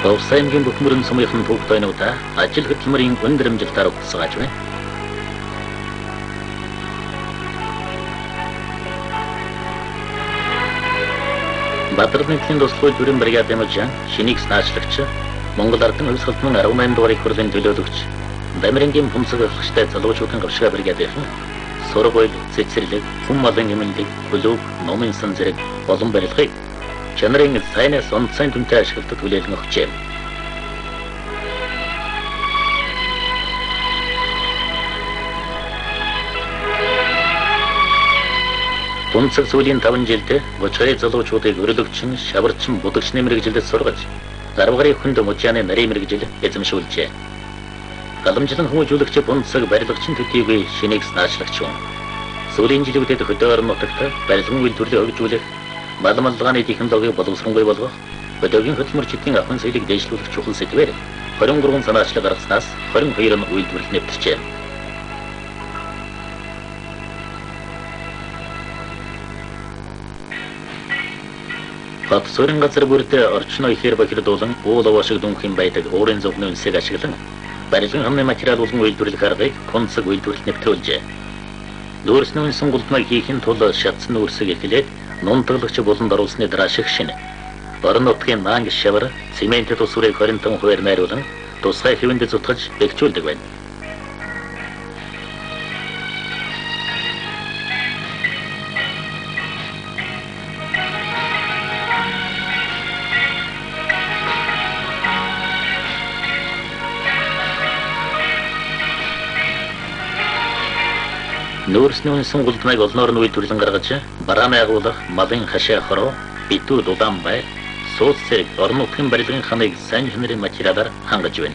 Ловсаймгийн бүхмөрөн сумынхан түүхтойнуудаа ажил хөдөлмөрийн өндөр амжилтаар өгсөж байна. Баатарлын туслахуй дүрэн бригадын мужаан шинийг наачлагч Монгол Ардын хувьсгалдмын 18 дугаар их хурлын төлөөлөгч Дамирингийн Пумцаг ахлагчтай залуучуудын гавшгаа бригадынхан сургууль, цэцэрлэг, хүн малын эмнэлэг, клуб, номын сан зэрэг олон барилгыг чанарын сайнаас онцгой дүнтэй ашиглалтад хүлээлгэн өгчээ. Пумцаг сүүлийн 5 жилдээ 30 залуучуудыг өрөлөгчин, шаварчин, будагчны мэрэгжилд сургаж, зарвагарын хүнд мужааны нарийн мэрэгжил эзэмшүүлжээ. Галамжлан хүмүүжүүлэгч Пумцаг барилгачин төдийгүй шинийг наачлагч юм. Сүүлийн жилүүдэд хөдөөр нутагт барилгын үйлдвэрлэлийг хөгжүүлэх, мал маллагааны технологиг боловсронгүй болгох, хөдөөгийн хөдөлмөрчдийн ахуйн соёлыг дэвшлүүлэх чухал сэдвээр 23 санаачлаг гаргаснаас 22 нь үйлдвэрлэл нэвтэрчээ. Бат суурин газар бүрд орчноо ихээр бохирдуулан уул овоошиг дүнхийн байдаг уурын зовны үнсийг ашиглан барилгын хамны материал болгон үйлдвэрлэх аргыг Пумцаг үйлдвэрлэл нэвтрүүлжээ. Нүүрсний үнсэн гултмаг хийхин тул шатсан нүүрсийг эхлээд нунтаглагч болонд оруулсны дараа шигшин. Орон нутгийн манг шавар, цемент тусварыг 25% найруулан тусгай хэвэнд зутгаж бэхжүүлдэг байна. Нүүрсний үнсэн гултмайг олноор нь үйлдвэрлэн гаргаж, барааны агуулга, малын хашаа хороо, битүү дулаан бай, сууц зэрэг орон нутгийн барилгын ханыг сайн хянарын материалаар хангаж байна.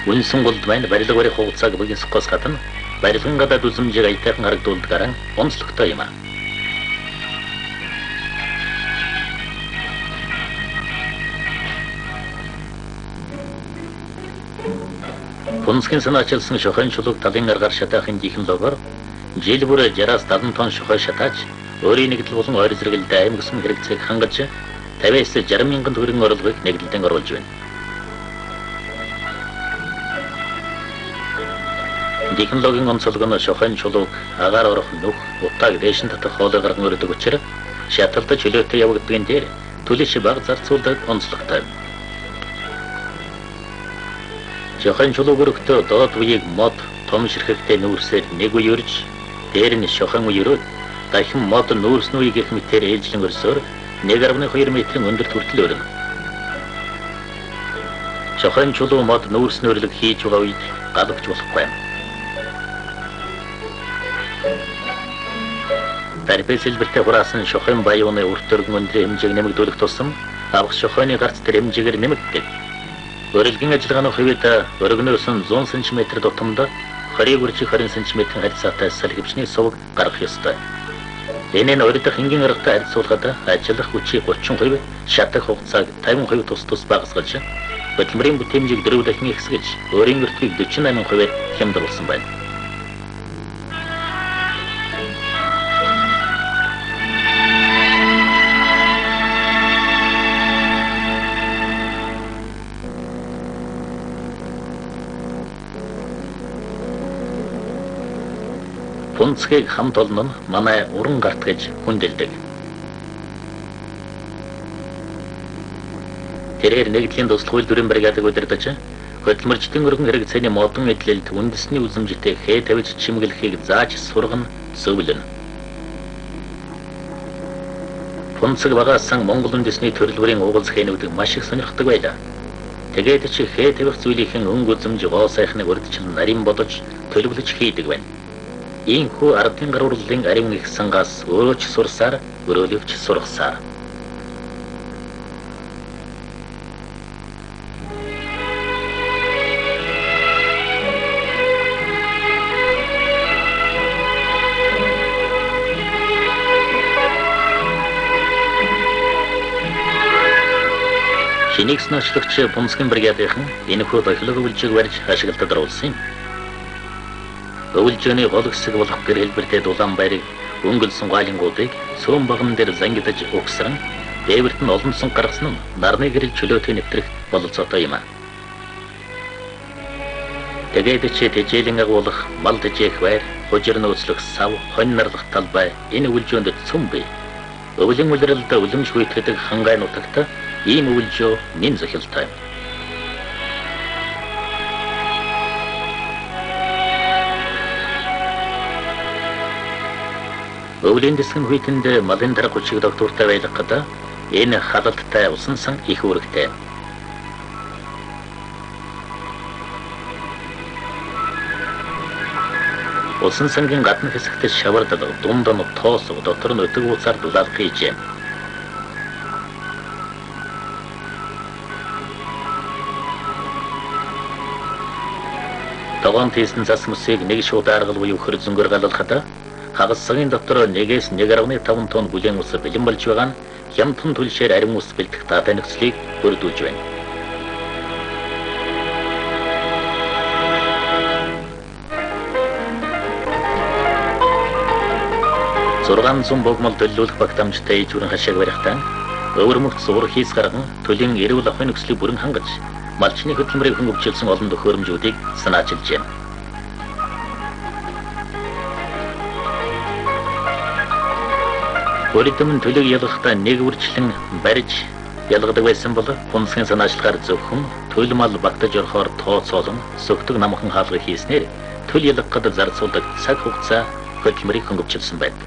Үнсэн гултмайг барилга барих хугацааг богиносхоос гадна барилгын гадаад үзмжийг аятайхан харагдуулдагаараа онцлогтой юм. Пумцгийн санаачилсан шохойн чулууг талын аргаар шатаахын технологиор жил бүр 60-70 тонн шохой шатааж, өөрийн нэгдэл болон ойр зэрэгэлд аим гэсэн хэрэгцээг хангаж 50-60 мянган төгрөгийн орлогыг нэгдэлдэн оруулж байна. Технологийн онцлог нь шохойн чулууг агаар орох нүх, утааг дээшин татах хоолой гарган өрдөг учраас шаталт чөлөөтэй явагддгийн дээр түлш баг зарцуулдаг онцлогтой. Шохойн чулууг өргөтөө доод үеийг мод том ширхэгтэй нүүрсээр нэг үе өрж, дээр нь шохойн үе өрөөд дахин мод нүүрс нь үеийг их мэтээр ээлжлэн өрсөөр 1.2 метрийн өндөрт хүртэл өрнө. Шохойн чулуу мод нүүрс нь өрлөг хийж байгаа үед галавч болохгүй. Тарпес хэлбэртэй хураасан шохойн баяууны урт өргөн өндрийн хэмжээг нэмэгдүүлэх тусам авах шохойны гарц тэр хэмжээгээр нэмэгддэг. Өрөлгийн ажиллагааны хувьд өргөнөөс нь 100 см тутамд 20-20 см харьцаатай салхивчны сувг гаргах ёстой. Энэ нь өрөлдөх энгийн аргатай харьцуулахад ажиллах хүчийг 30%, шатах хугацааг 50% тус багасгаж, хөдөлмөрийн бүтээмжийг 4 дахин ихсгэж, өөрийн өртгийг 48%-аар хямдруулсан байна. Пумцгийг хамт олно нь манай уран гарт гэж хүндэлдэг. Тэрээр нэгдлийн туслах үйлдвэрийн бригадаг удирдаж, хөдөлмөрчдийн өргөн хэрэгцээний модон эдлэлд үндэсний үзмжтэй хээ тавьж чимэглэхийг зааж сургана, зөвлөнө. Пумцаг багаасан Монгол үндэсний төрөл бүрийн уугалз хээнүүд маш их сонирхдаг байлаа. Тэгээд чи хээ тавих зүйлийнхэн өнгө үзмж гоо сайхныг урдчлан нарийн бодож төлөвлөж хийдэг байна. Ийхүү ардын гар урлалын ариун их сангаас өөрөж сурсаар, өрөөлөвч сургасаар. Шинийг наачлагч Пумцгийн бригадынхан энэхүү технологи үйлчийг барьж ашиглалтад оруулсан юм. Өвлжөөний гол хэсэг болох гэр хэлбэртэй дулаан байрыг өнгөлсөн гаалингуудыг цөөн баган дээр зангидаж угсран дээвэрт нь олон сон гаргасан нь нарны гэрэл чөлөөтэй нэвтрэх бололцоотой юм аа. Тэгээд ч тэжээлийн агуулах, мал тэжээх байр, хужир нөөцлөх сав, хонь нарлах талбай энэ өвлжөөнд цөм бий. Өвлийн үлрэлд үлэмж гүйтгэдэг хангай нутагт ийм өвлжөө нэн зохилтой юм. Өвлийн дэсгэн хүйтэнд малын дарга хүчиг доктортай байлгах гэдэг энэ халалттай усан сан их үүрэгтэй. Усан сангийн гадна хэсэгт шавардал дунд нь тоос дотор нь өдөг уцаар дулаалах хийжээ. Тогоон тийсэн зас мөсийг нэг шууд аргал буюу хөр зөнгөр галуулхад хагас цагийн дотор 1-1.5 тонн бүлээн ус бэлэн болж байгаа нь хямдхан түлшээр арим ус бэлдэх таатай нөхцөлийг бүрдүүлж байна. Зургаан зам богмол төлөвлөх багтамжтай ижүүрэн хашааг барихтаа өвөрмөгт зур хийс гарган төлийн эрүүл ахуйн нөхцөлийг бүрэн хангаж малчны хөдөлмөрийг хөнгөвчлсөн олон төхөөрөмжүүдийг санаачилж байна. Өөрөдөмн төлөг ялгахдаа нэг үрчлэн барьж ялгадаг байсан бол хүнсгийн санаачлагаар зөвхөн төл мал багтаж орохоор тооцоолон сөгтөг намхан хаалга хийснээр төл ялгахад зарцуулдаг цаг хугацаа хөдөлмөрийг хөнгөвчлсөн байна.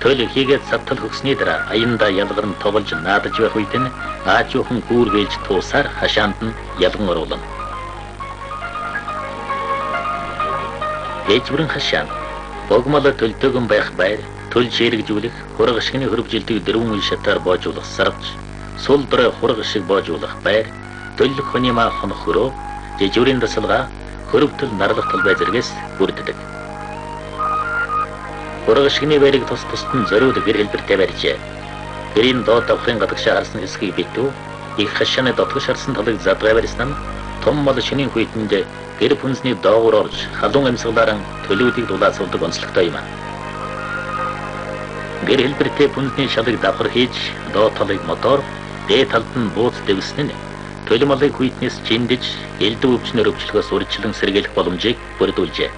Төл хийгээд савтал хөгсний дараа аяндаа ялгар нь тоглож наадаж байх үед нь аажуухан гүүргээж туусаар хашаанд нь ялган оруулна. Ээжбэрэн хашаан богмол төлдөгөн байх байр, төл жирэгжүүлэх, хураг шигний хөрвжилтийг дөрвөн үе шатаар боожуулах сарвч, сул дорой хураг шиг боожуулах байр, төлөх хүний маа хонох хөрөө, жижигүрийн дасалгаа, хөрөвтөл нарлах талбай зэргээс бүрддэг. Хураг шигний байрыг тус-тусад нь зориуд гэр хэлбэртэй барьжээ. Гэрийн доод давхрын гадагшаа харсан хэсгийг битүү, их хашааны дотгош харсан талыг задгай барьсан нь том мал шинийн хүйтэнд гэр хүнсний доогуур орж халуун амьсгалаараа төлүүдийг дулаацуулдаг онцлогтой юм аа. Гэр хэлбэртэй бүндний шалыг давхар хийж доод талыг мотор, дээд талд нь бууз дэвснэ. Төлөв малыг хүйтнээс чиндэж, элдв өвчнөр өвчлөхөөс урьдчилан сэргийлэх боломжийг бүрдүүлжээ.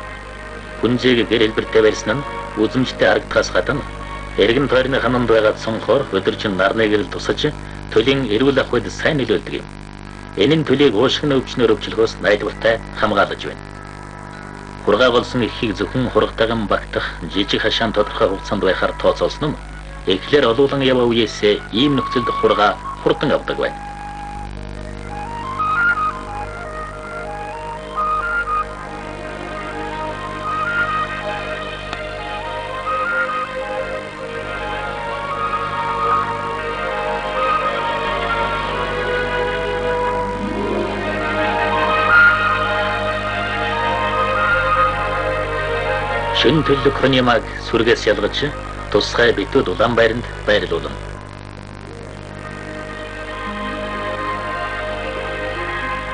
Хүнзээг гэр хэлбэртэй барьсан нь үзэмжтэй харагдахаас гадна эргэн тойрны хананд байгаа цонхоор өдөржин нарны гэрэл тусаж төлийн эрүүл ахуйд сайн нөлөөлдөг юм. Энэ нь төлийг уушгин өвчнөр өвчлөхөөс найдвартай хамгаалж байна. Хургаа болсон ихийг зөвхөн хургатайган багтах жижиг хашаан тодорхой хугацаанд байхаар тооцоолсон нь эхлээр олуулан яваа үеэсээ ийм нөхцөлд хургаа хурдан авдаг байна. Шин төлөв хоньямаг сүргээс ялгаж тусгай битүүд улаан байранд байрлуулна.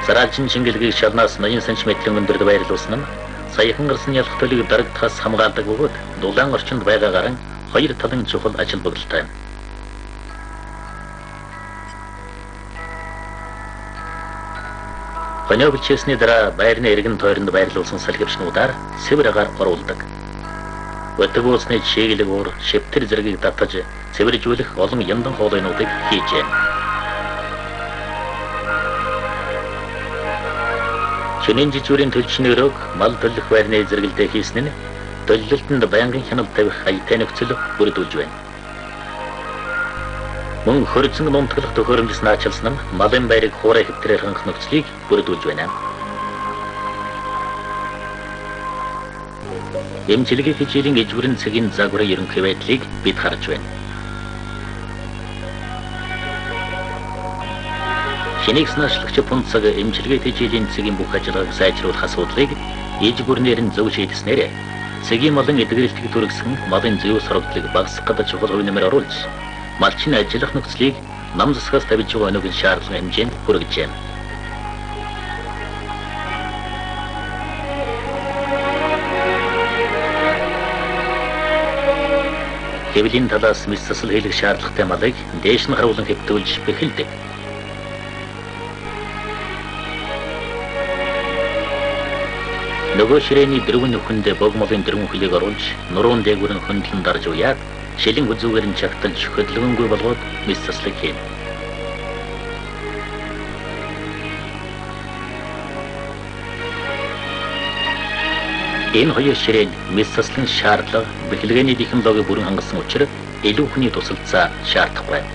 Сараачин шингэлгийг шалнаас 80 см өндөрд байрлуулсан нь саяхан гарсан ялах төлөгийг дарагдахаас хамгаалдаг бөгөөд дулаан орчинд байгаагаар нь хоёр талын чухал ажил бүгдэлтэй юм. Хоньоо бичээсний дараа байрны эргэн тойронд байрлуулсан салхивчнуудаар цэвэр агаар оруулдаг. Өдөг уусны чиглэг уур шивтэр зэргийг татаж цэвэржүүлэх олон яндан хоолойнуудыг хийжээ. Шинийн жижигүрийн төлчнөрөг мал төлөх байрны зэрэгэлдээ хийсэн нь төлөлтөнд байнгын хяналт тавих аятай нөхцөл бүрдүүлж байна. Мөн хөрзөн нунтглах төхөөрөмжс наачилсан нь малын байрыг хуурай хэвтрээр хангах нөхцөлийг бүрдүүлж байна. Эмчилгээ хичээлийн ижвэрэн цагийн загварын ерөнхий байдлыг бид харж байна. Шинийг санаачлагч Пунцаг эмчилгээ хичээлийн цагийн бүх ажиллагааг сайжруулах асуудлыг ижвэрнээр нь зөв шийдэснээр цагийн малын эдгэрэлтийг түргэсэн малын зэвс хорогдлыг багасгах гэдэг чухал хувь нэмэр оруулж малчин ажиллах нөхцөлийг нам засгаас тавьж байгаа өнөгийн шаардлага хэмжээнд хүргэжээ. хэвлийн талаас мэс засал хийх шаардлагатай малыг дээш нь харуулan хэвтүүлж бэхэлдэг. Нөгөө ширээний дөрвөн нөхөндөө богмолын дөрвөн хөлийг оруулж нуруунд дээгүүрэн хөндлөн дарж уяад шилэн хүзүүгээр нь чагталж хөдөлгөөнгүй болгоод мэс заслыг хийнэ. Энэ хоёр ширээн мэс заслын шаардлага бэхлэгээний технологи бүрэн хангасан учраас илүү хүний тусалцаа шаардах байна.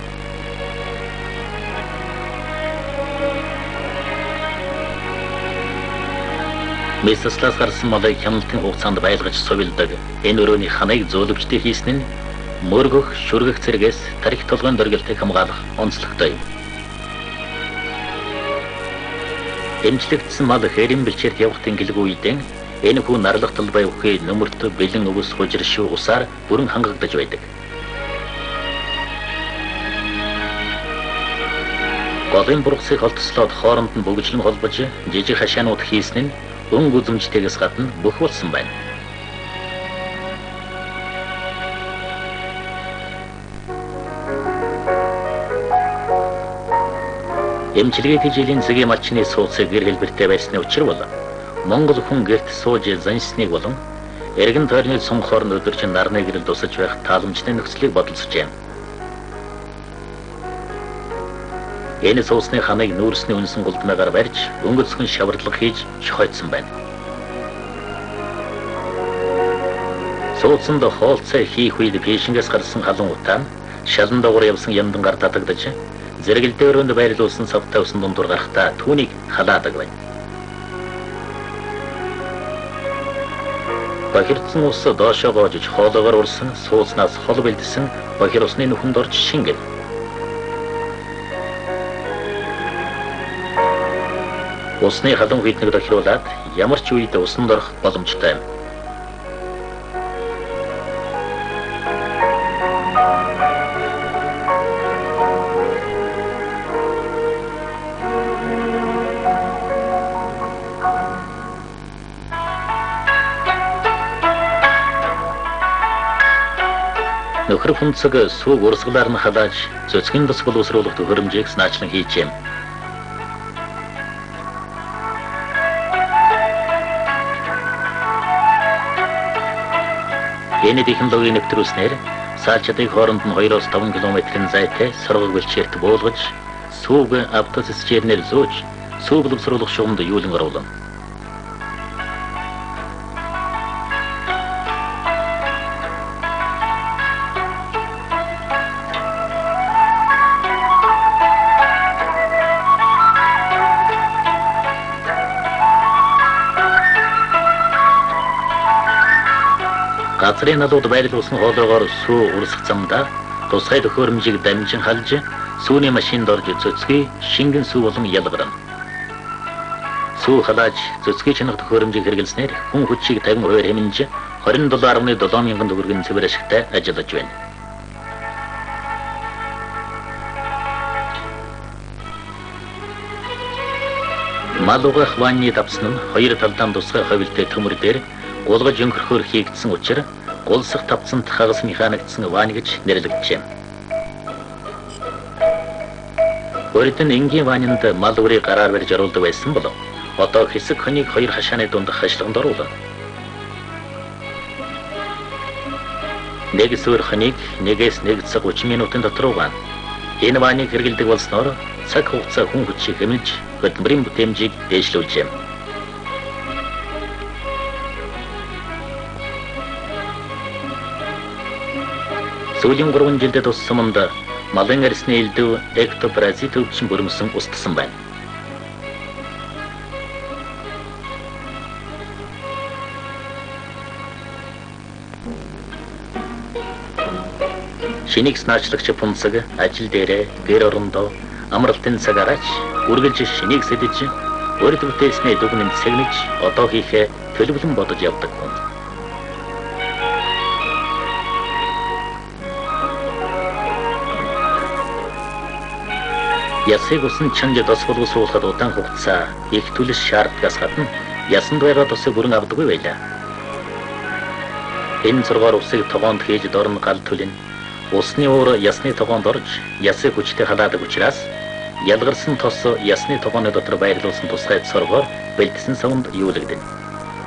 Мэс заслаас гарсан малыг хяналтын хугацаанд байлгаж сувилдаг энэ өрөөний ханыг зөөлөвчтэй хийсэн нь мөргөх, шүргэх зэрэгээс тарих толгойн дөргөлтийг хамгаалах онцлогтой юм. Эмчлэгдсэн мал хэрийн бэлчээрт явах тэнгэлгүй үедээ энэ хүн нарлах талбай өхөө нөмөртө бэлэн өвс хужиршуу усаар бүрэн хангагдаж байдаг. Голын бургасыг холтслоод хооронд нь бөгжлөн холбож жижиг хашаанууд хийсэн нь өнгө үзэмжтэйгээс гадна бүх болсон байна. Эмчилгээ жилийн зэгийн малчны сууцыг гэр хэлбэртэй байсны учир бол Монгол хүн гэрт сууж зансныг болон эргэн тойрны цонхоор өдөрч нарны гэрэл тусаж байх тааламжтай нөхцөлийг бодолцож байна. Энэ суусны ханыг нүүрсний үнсэн гулдмаагаар барьж өнгөцгөн шаварлаг хийж шохойцсон байна. Сууцанд хоолцоо хийх үед пэшингээс гарсан халуун утаа шалан дагуур явсан ямдан гар татагдаж зэрэгэлдээ өрөөнд байрлуулсан савтай усан дундуур гарахтаа түүнийг халаадаг байна. Бохирдсан ус доошоо гоожж хоолоогоор урсан сууцнаас хол бэлдсэн бохир усны нүхэнд орж шингэл. Усны халуун хитнэг тохируулаад ямар ч үед усанд орох боломжтой юм. Нөхөр хүнцэг сүүг урсгалаар нь халааж цөцгөн дас боловсруулах төхөөрөмжийг санаачлан хийжээ. Энэ технологийн нэвтрүүлснээр саачдыг хооронд нь 2-5 км-ийн зайтай соргог бэлчээрт буулгаж сүүг автоцэцчээрнэр зөөж сүү боловсруулах шугамд юулан оруулна. Газрын налууд байрлуулсан хоолоогоор сүү урсгах замдаа тусгай төхөөрөмжийг дамжин халж сүүний машинд орж цөцгий шингэн сүү болон ялгарна. Сүү халааж цөцгий чинах төхөөрөмжийг хэрэглэснээр хүн хүчийг 52 хэмнэж 27.7 мянган төгрөгийн цэвэр ашигтай ажиллаж байна. Мал угаах ванны давсан нь хоёр талдаа тусгай ховилтэй төмөр дээр гулгаж өнгөрөхөөр хийгдсэн учраас гулсах тавцанд хагас механикдсан ванны гэж нэрлэгдэжээ. Өөрөөр энгийн ваннд мал үрийг гараар барьж оруулдаг байсан болов одоо хэсэг хоныг хоёр хашааны дунд хашлаганд оруулна. Нэг суур хоныг нэгээс нэг цаг 30 минутын дотор угаана. Энэ ваныг хэрэглэдэг болсноор цаг хугацаа хүн хүчийг хэмнэж хөдөлмөрийн бүтээмжийг дээшлүүлжээ. Сүүлийн 3 жилдээ туссан манд малын арсны элдв эктопаразит өвчин бүрмсэн устсан байна. Шинийг санаачлагч пунцаг ажил дээрээ гэр орондоо амралтын цагаараач үргэлж шинийг сэлж өөрөд бүтээснээ дүгнэн цэгнэж одоо хийхээ төлөвлөн бодож явдаг хүн. Ясыг усан чанж тос боловсруулахад удаан хугацаа их төлөс шаардлагаас гадна ясанд байгаа тосыг бүрэн авдаггүй байлаа. Энэ зургаар усыг тогоонд хийж дорн гал түлэн Усны уур ясны тогоонд орж, ясыг хүчтэй халаадаг учраас ялгарсан тос ясны тогооны дотор байрлуулсан тусгай цоргоор бэлдсэн савнд юулагдана.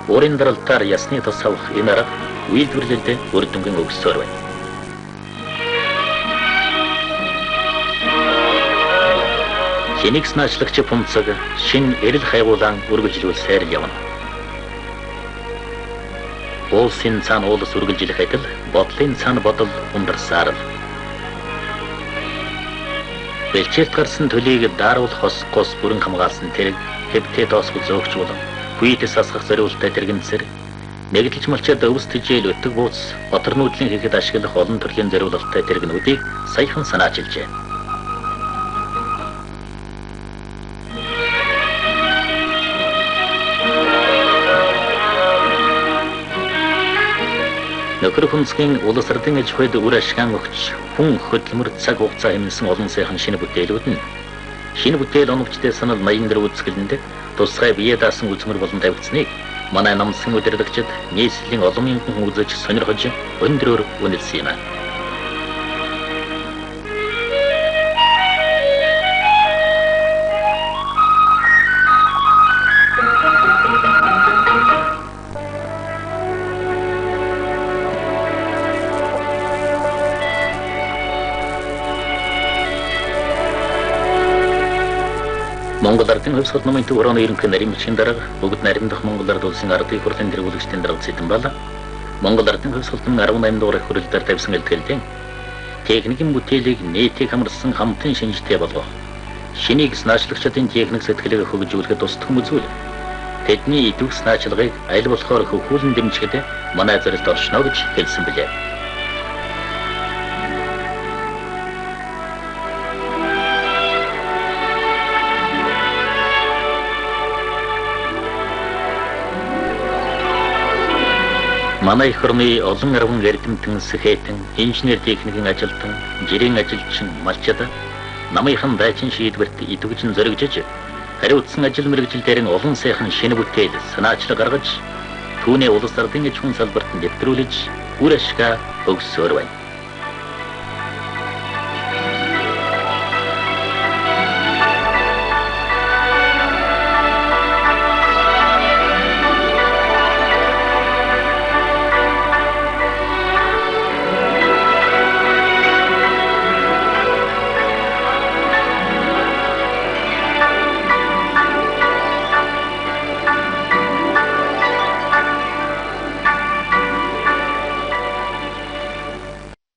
Уурын даралтаар ясны тос авах энэ арга үйлдвэрлэлд үр дүнгийн өгсөөр байна. Хэнийг санаачлагч Пунцаг шин эрэл хайгуулан үргэлжлүүлсээр явна. Улсын цаана уулс үргэлжлэх адил бодлын цаана бодол ундарсаар л. Бэлчээрт гарсан төлийг дааруулах хос бүрэн хамгаалсан тэрэг хэвтээ доосгол зөөгч болон хүйтээс асгах зориултаа тэргэнцэр нэгдэлж малчаад өвс тижээл өтөг бууц отор нүүдлийн хийхэд ашиглах олон төрлийн зориулалттай тэргнүүдийг саяхан санаачилжээ. Нөхөр хүнсгийн улс ордын аж ахуйд үр ашиган өгч хүн хөдөлмөр цаг хугацаа хэмнэсэн олон сайхан шинэ бүтээлүүд нь шинэ бүтээл оновчтой санал маягийн дээр үзэсгэлэнд тусгай бие даасан үзмэр болон тавигдсныг манай намсын удирдагчид нийслэлийн олон мянган хүн үзэж сонирхож өндрөөр үнэлсэн юм аа. Монгол ардын хөвсгөл номын төвөрөний ерөнхий нарийн бичгийн дарга бүгд наримдах Монгол ард улсын ардын хурлын тэргүүлэгчдийн дарга зэдэн бала. Монгол ардын хөвсгөлтөн 18 дугаар хүрээлдээр тавьсан илтгэлдээ техникийн бүтээлийг нийтийг хамарсан хамтын шинжтэй болгох, шинийг санаачлагчдын техник сэтгэлийг хөгжүүлэхэд тусдаг хүмүүзүүл. Тэдний идэвх санаачлагыг аль болохоор хөвхүүлэн дэмжихэд манай зорилт оршно гэж хэлсэн билээ. Манай их орны олон арван эрдэмтэн, сэхэтэн, инженер техникийн ажилтан, жирийн ажилчин, малчид намынхан дайчин шийдвэрт идэвхжин зоригжиж хариуцсан ажил мэргэжил дээр нь олон сайхан шинэ бүтээл санаачлаг гаргаж түүний улс ардын аж ахуйн салбарт нэвтрүүлж үр ашгаа өгсөөр байна.